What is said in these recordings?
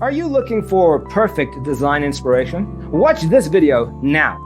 Are you looking for perfect design inspiration? Watch this video now.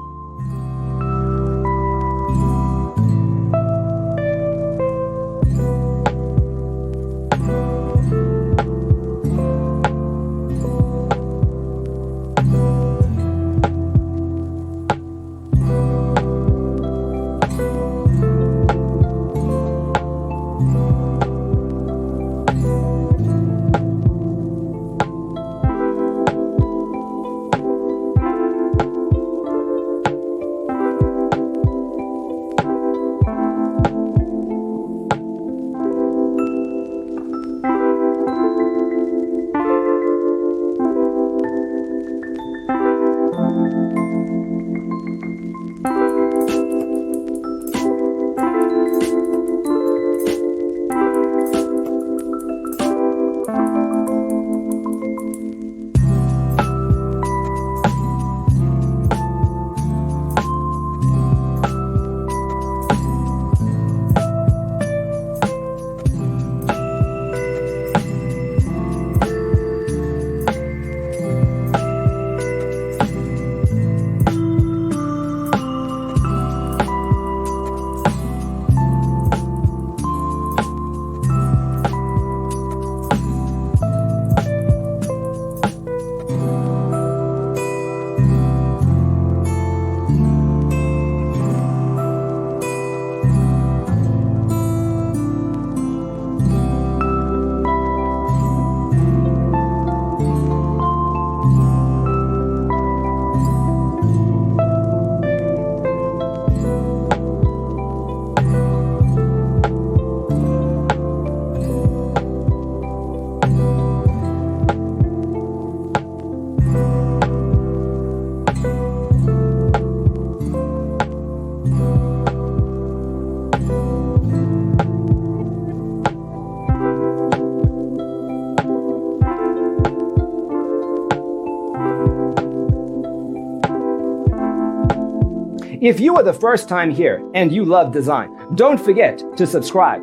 If you are the first time here and you love design, don't forget to subscribe.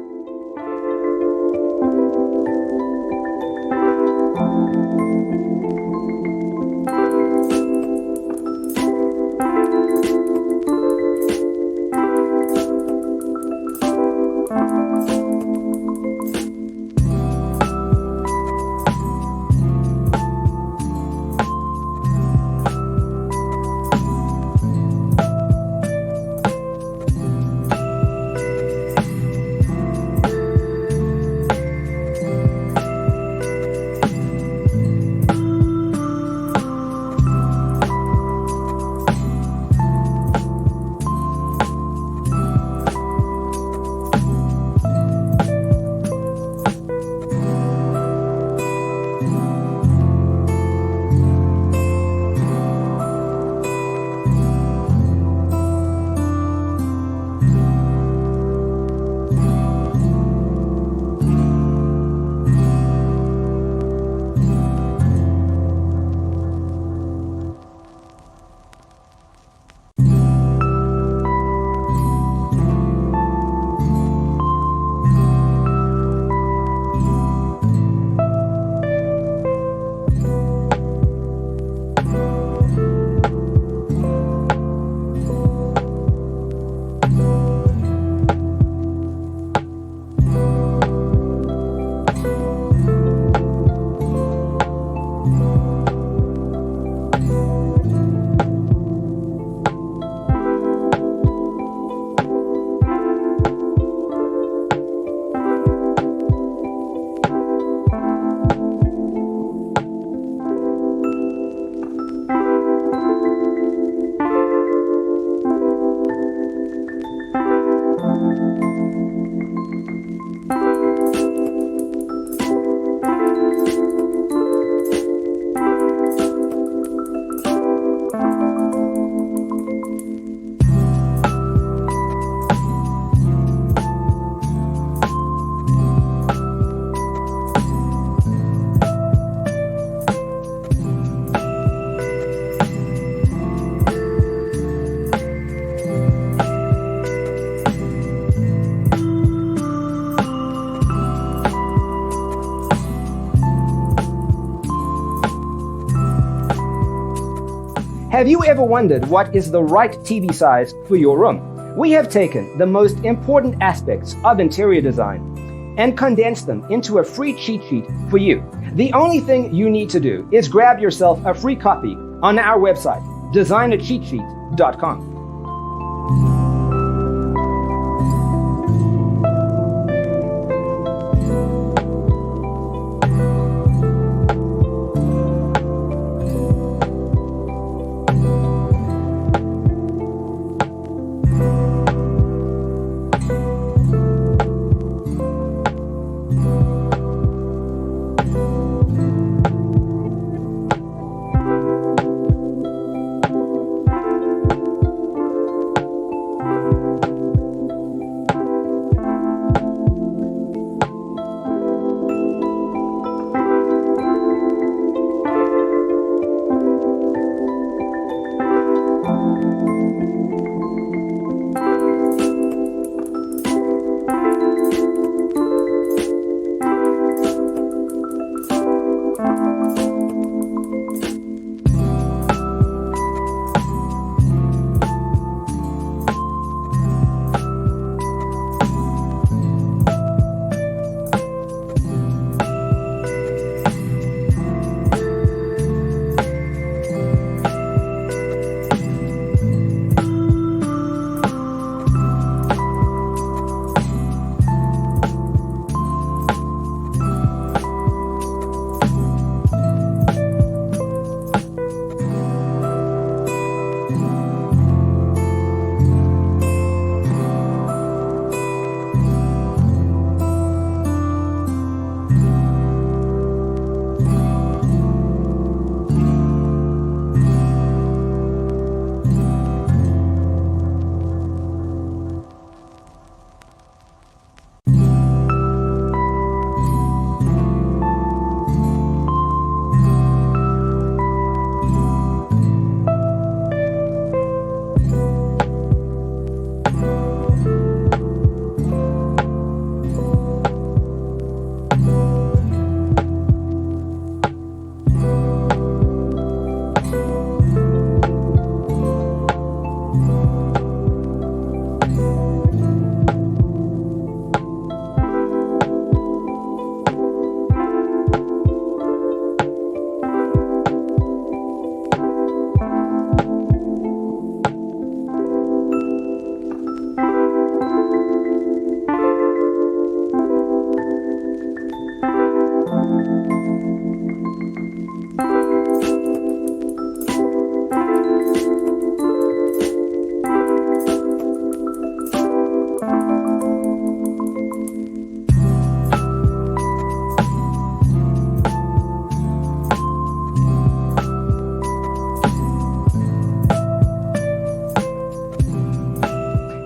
Have you ever wondered what is the right TV size for your room? We have taken the most important aspects of interior design and condensed them into a free cheat sheet for you. The only thing you need to do is grab yourself a free copy on our website, designercheatsheet.com.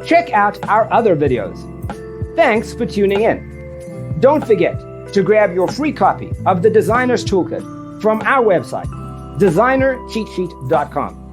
Check out our other videos. Thanks for tuning in. Don't forget to grab your free copy of the Designer's Toolkit from our website, designercheatsheet.com.